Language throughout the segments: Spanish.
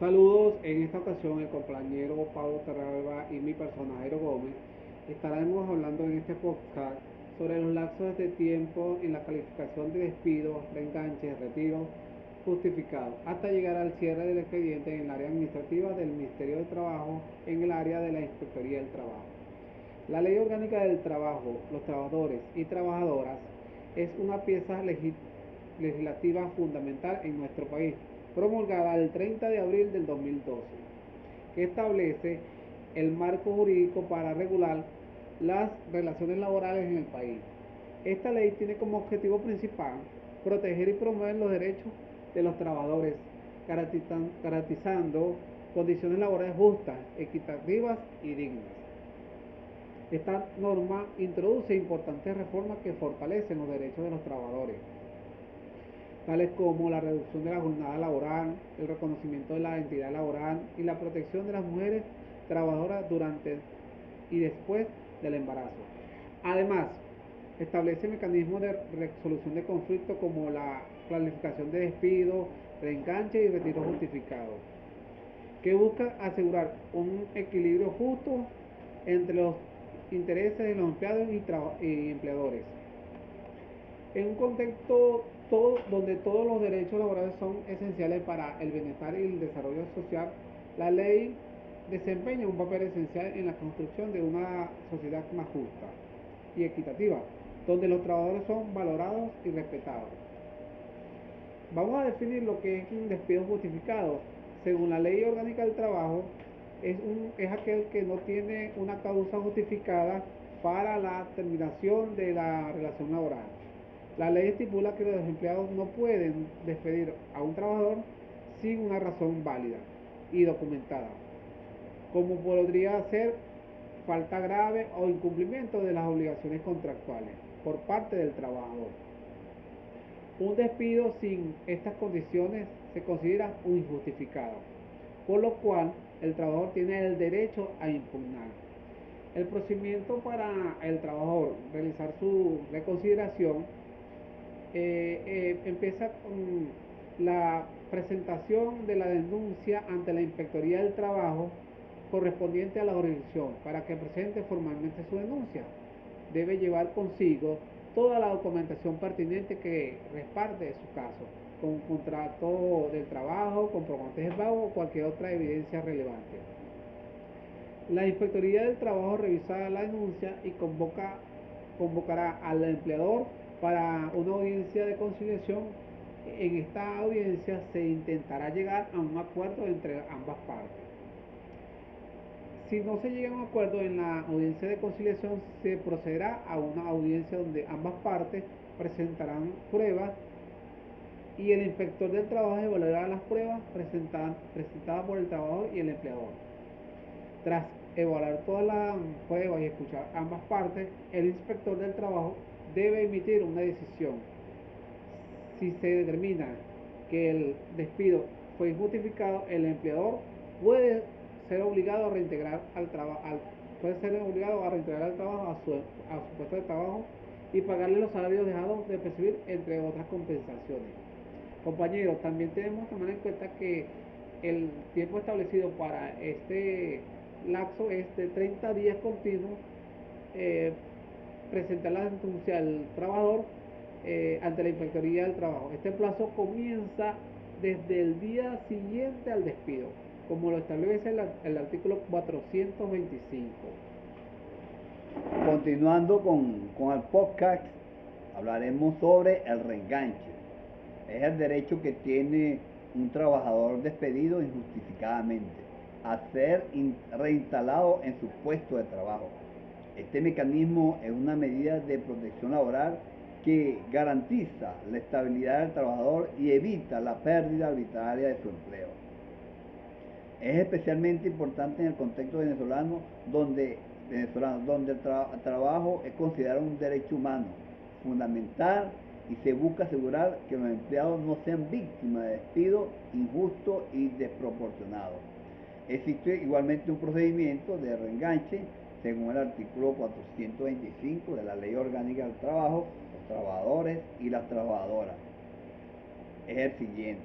Saludos, en esta ocasión el compañero Pablo Terralba y mi persona Jairo Gómez estaremos hablando en este podcast sobre los lapsos de tiempo en la calificación de despidos, reenganches, retiros justificados, hasta llegar al cierre del expediente en el área administrativa del Ministerio de Trabajo en el área de la Inspectoría del Trabajo. La Ley Orgánica del Trabajo, los trabajadores y trabajadoras es una pieza legislativa fundamental en nuestro país, promulgada el 30 de abril del 2012, que establece el marco jurídico para regular las relaciones laborales en el país. Esta ley tiene como objetivo principal proteger y promover los derechos de los trabajadores, garantizando condiciones laborales justas, equitativas y dignas. Esta norma introduce importantes reformas que fortalecen los derechos de los trabajadores, tales como la reducción de la jornada laboral, el reconocimiento de la identidad laboral y la protección de las mujeres trabajadoras durante y después del embarazo. Además, establece mecanismos de resolución de conflictos como la clasificación de despido, reenganche y retiro justificado, que busca asegurar un equilibrio justo entre los intereses de los empleados y empleadores. En un contexto donde todos los derechos laborales son esenciales para el bienestar y el desarrollo social, la ley desempeña un papel esencial en la construcción de una sociedad más justa y equitativa, donde los trabajadores son valorados y respetados. Vamos a definir lo que es un despido justificado. Según la Ley Orgánica del Trabajo, es aquel que no tiene una causa justificada para la terminación de la relación laboral. La ley estipula que los empleados no pueden despedir a un trabajador sin una razón válida y documentada, como podría ser falta grave o incumplimiento de las obligaciones contractuales por parte del trabajador. Un despido sin estas condiciones se considera un injustificado, por lo cual el trabajador tiene el derecho a impugnar. El procedimiento para el trabajador realizar su reconsideración empieza con la presentación de la denuncia ante la Inspectoría del Trabajo correspondiente a la jurisdicción para que presente formalmente su denuncia. Debe llevar consigo toda la documentación pertinente que respalde su caso, con un contrato del trabajo, comprobantes de pago o cualquier otra evidencia relevante. La Inspectoría del Trabajo revisará la denuncia y convocará al empleador para una audiencia de conciliación. En esta audiencia se intentará llegar a un acuerdo entre ambas partes. Si no se llega a un acuerdo en la audiencia de conciliación, se procederá a una audiencia donde ambas partes presentarán pruebas y el inspector del trabajo evaluará las pruebas presentadas por el trabajador y el empleador. Tras evaluar todas las pruebas y escuchar ambas partes, el inspector del trabajo debe emitir una decisión. Si se determina que el despido fue injustificado, el empleador puede ser obligado a reintegrar al trabajo, puede ser obligado a reintegrar al trabajo a su puesto de trabajo y pagarle los salarios dejados de percibir, entre otras compensaciones. Compañeros, también tenemos que tomar en cuenta que el tiempo establecido para este lapso es de 30 días continuos. eh, Presentar la denuncia al trabajador ante la Inspectoría del Trabajo. Este plazo comienza desde el día siguiente al despido, como lo establece el artículo 425. Continuando con el podcast, hablaremos sobre el reenganche. Es el derecho que tiene un trabajador despedido injustificadamente a ser reinstalado en su puesto de trabajo. Este mecanismo es una medida de protección laboral que garantiza la estabilidad del trabajador y evita la pérdida arbitraria de su empleo. Es especialmente importante en el contexto donde el trabajo es considerado un derecho humano fundamental y se busca asegurar que los empleados no sean víctimas de despido injusto y desproporcionado. Existe igualmente un procedimiento de reenganche según el artículo 425 de la Ley Orgánica del Trabajo. Los trabajadores y las trabajadoras es el siguiente: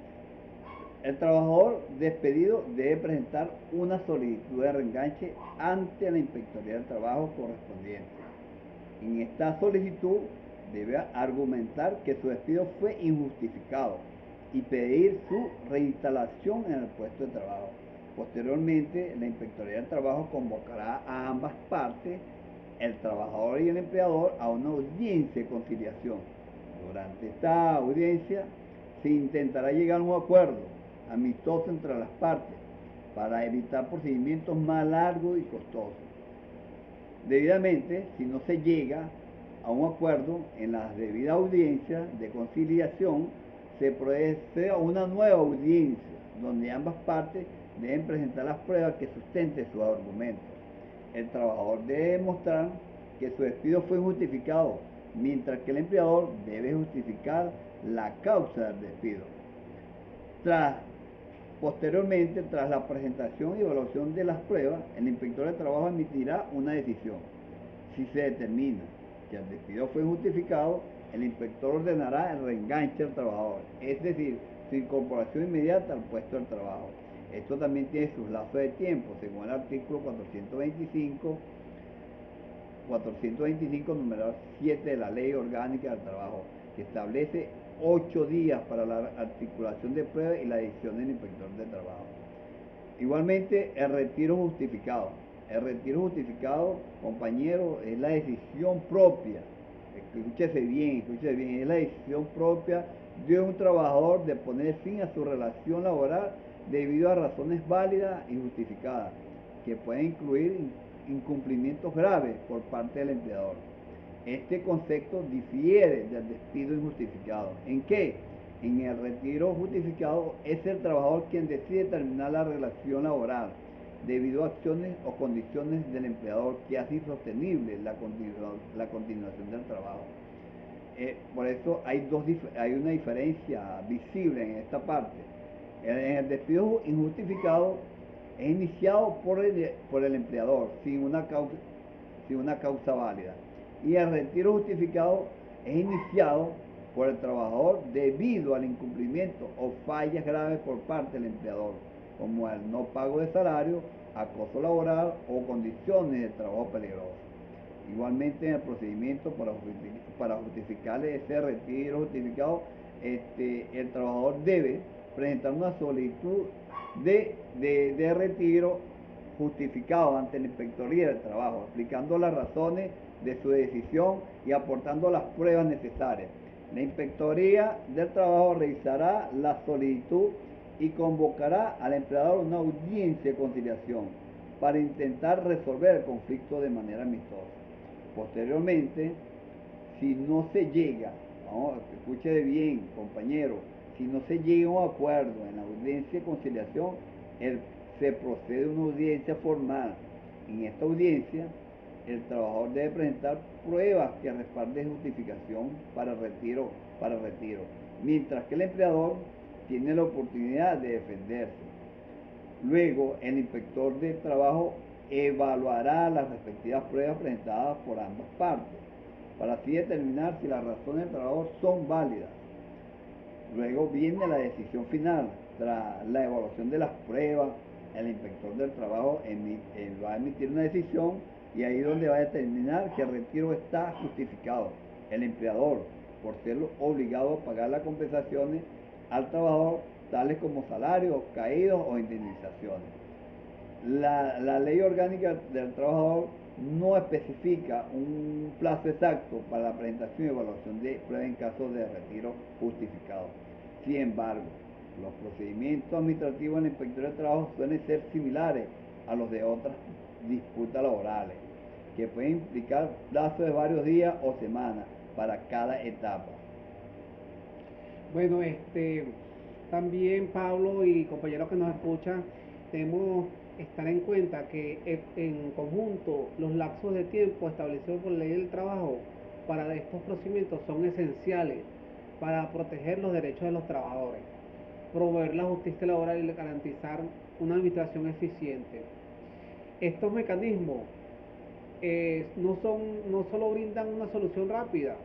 El trabajador despedido debe presentar una solicitud de reenganche ante la Inspectoría del Trabajo correspondiente. En esta solicitud debe argumentar que su despido fue injustificado y pedir su reinstalación en el puesto de trabajo. Posteriormente, la Inspectoría del Trabajo convocará a ambas partes, el trabajador y el empleador, a una audiencia de conciliación. Durante esta audiencia se intentará llegar a un acuerdo amistoso entre las partes para evitar procedimientos más largos y costosos. Debidamente, si no se llega a un acuerdo en las debidas audiencias de conciliación, se procede a una nueva audiencia donde ambas partes deben presentar las pruebas que sustenten sus argumentos. El trabajador debe demostrar que su despido fue injustificado, mientras que el empleador debe justificar la causa del despido. Posteriormente, tras la presentación y evaluación de las pruebas, el inspector de trabajo emitirá una decisión. Si se determina que el despido fue injustificado, el inspector ordenará el reenganche al trabajador, es decir, su incorporación inmediata al puesto de trabajo. Esto también tiene sus lazos de tiempo, según el artículo 425 numeral 7 de la Ley Orgánica del Trabajo, que establece 8 días para la articulación de pruebas y la decisión del inspector de trabajo. Igualmente, el retiro justificado. El retiro justificado, compañero, es la decisión propia. Escúchese bien, es la decisión propia de un trabajador de poner fin a su relación laboral debido a razones válidas y justificadas, que pueden incluir incumplimientos graves por parte del empleador. Este concepto difiere del despido injustificado. ¿En qué? En el retiro justificado es el trabajador quien decide terminar la relación laboral debido a acciones o condiciones del empleador que hace insostenible la continuación del trabajo. Por eso hay una diferencia visible en esta parte. En el despido injustificado es iniciado por el empleador sin una causa válida, y el retiro justificado es iniciado por el trabajador debido al incumplimiento o fallas graves por parte del empleador, como el no pago de salario, acoso laboral o condiciones de trabajo peligrosas. Igualmente, en el procedimiento para justificar ese retiro justificado, el trabajador debe presentar una solicitud de retiro justificado ante la Inspectoría del Trabajo, explicando las razones de su decisión y aportando las pruebas necesarias. La Inspectoría del Trabajo revisará la solicitud y convocará al empleador a una audiencia de conciliación para intentar resolver el conflicto de manera amistosa. Posteriormente, si no se llega, escuche bien, compañero, si no se llega a un acuerdo en la audiencia de conciliación, se procede a una audiencia formal. En esta audiencia, el trabajador debe presentar pruebas que respalden justificación para retiro, mientras que el empleador tiene la oportunidad de defenderse. Luego, el inspector de trabajo evaluará las respectivas pruebas presentadas por ambas partes, para así determinar si las razones del trabajador son válidas. Luego viene la decisión final. Tras la evaluación de las pruebas, el inspector del trabajo va a emitir una decisión, y ahí es donde va a determinar que el retiro está justificado. El empleador, por ser obligado a pagar las compensaciones al trabajador, tales como salarios caídos o indemnizaciones. La ley orgánica del trabajador no especifica un plazo exacto para la presentación y evaluación de pruebas en caso de retiro justificado. Sin embargo, los procedimientos administrativos en la Inspectoría de Trabajo suelen ser similares a los de otras disputas laborales, que pueden implicar plazos de varios días o semanas para cada etapa. Bueno, también Pablo y compañeros que nos escuchan, debemos estar en cuenta que en conjunto los lapsos de tiempo establecidos por la ley del trabajo para estos procedimientos son esenciales para proteger los derechos de los trabajadores, promover la justicia laboral y garantizar una administración eficiente. Estos mecanismos no solo brindan una solución rápida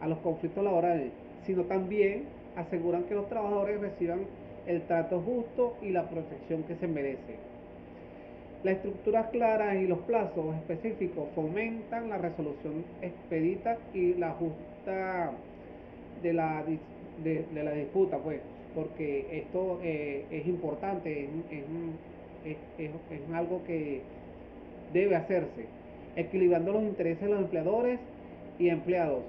a los conflictos laborales, sino también aseguran que los trabajadores reciban el trato justo y la protección que se merece. Las estructuras claras y los plazos específicos fomentan la resolución expedita y la justa de la, de la disputa, pues, porque esto es importante, es algo que debe hacerse, equilibrando los intereses de los empleadores y empleados,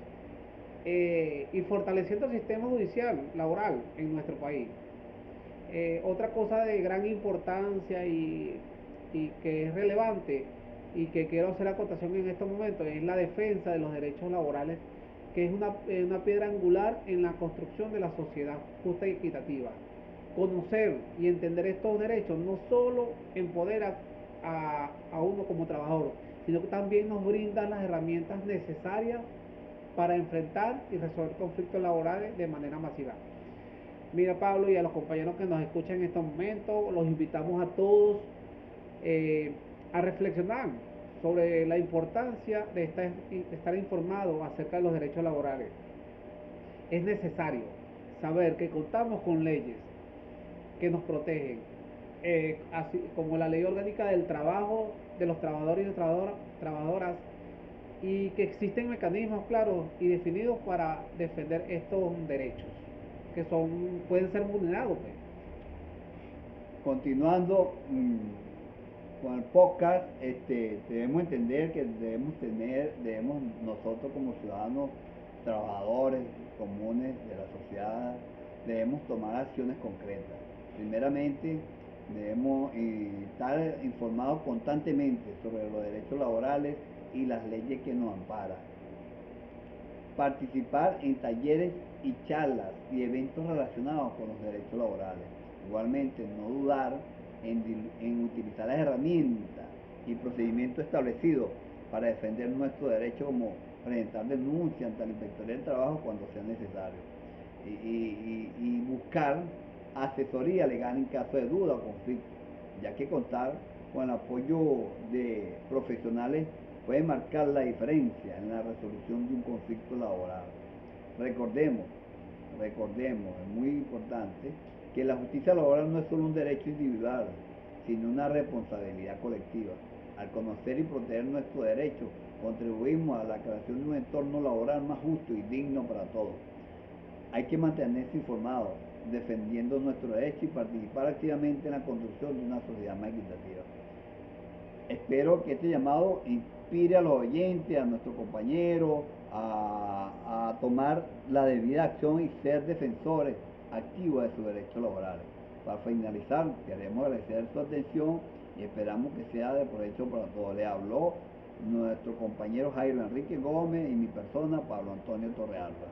y fortaleciendo el sistema judicial laboral en nuestro país. Otra cosa de gran importancia y que es relevante y que quiero hacer acotación en estos momentos es la defensa de los derechos laborales, que es una piedra angular en la construcción de la sociedad justa y equitativa. Conocer y entender estos derechos no solo empodera a uno como trabajador, sino que también nos brinda las herramientas necesarias para enfrentar y resolver conflictos laborales de manera masiva. Mira, Pablo, y a los compañeros que nos escuchan en estos momentos, los invitamos a todos eh, a reflexionar sobre la importancia de estar informado acerca de los derechos laborales. Es necesario saber que contamos con leyes que nos protegen, así como la ley orgánica del trabajo de los trabajadores y trabajadoras, y que existen mecanismos claros y definidos para defender estos derechos que pueden ser vulnerados, pues. Continuando con el podcast, debemos entender que debemos nosotros como ciudadanos, trabajadores comunes de la sociedad, debemos tomar acciones concretas. Primeramente, debemos estar informados constantemente sobre los derechos laborales y las leyes que nos amparan. Participar en talleres y charlas y eventos relacionados con los derechos laborales. Igualmente, no dudar en utilizar las herramientas y procedimientos establecidos para defender nuestros derechos, como presentar denuncias ante la Inspectoría del Trabajo cuando sea necesario, y buscar asesoría legal en caso de duda o conflicto, ya que contar con el apoyo de profesionales puede marcar la diferencia en la resolución de un conflicto laboral. Recordemos, es muy importante que la justicia laboral no es solo un derecho individual, sino una responsabilidad colectiva. Al conocer y proteger nuestros derechos, contribuimos a la creación de un entorno laboral más justo y digno para todos. Hay que mantenerse informados, defendiendo nuestros derechos y participar activamente en la construcción de una sociedad más equitativa. Espero que este llamado inspire a los oyentes, a nuestros compañeros, a tomar la debida acción y ser defensores activos de sus derechos laborales. Para finalizar, queremos agradecer su atención y esperamos que sea de provecho para todos. Le habló nuestro compañero Jairo Enrique Gómez y mi persona, Pablo Antonio Torrealba.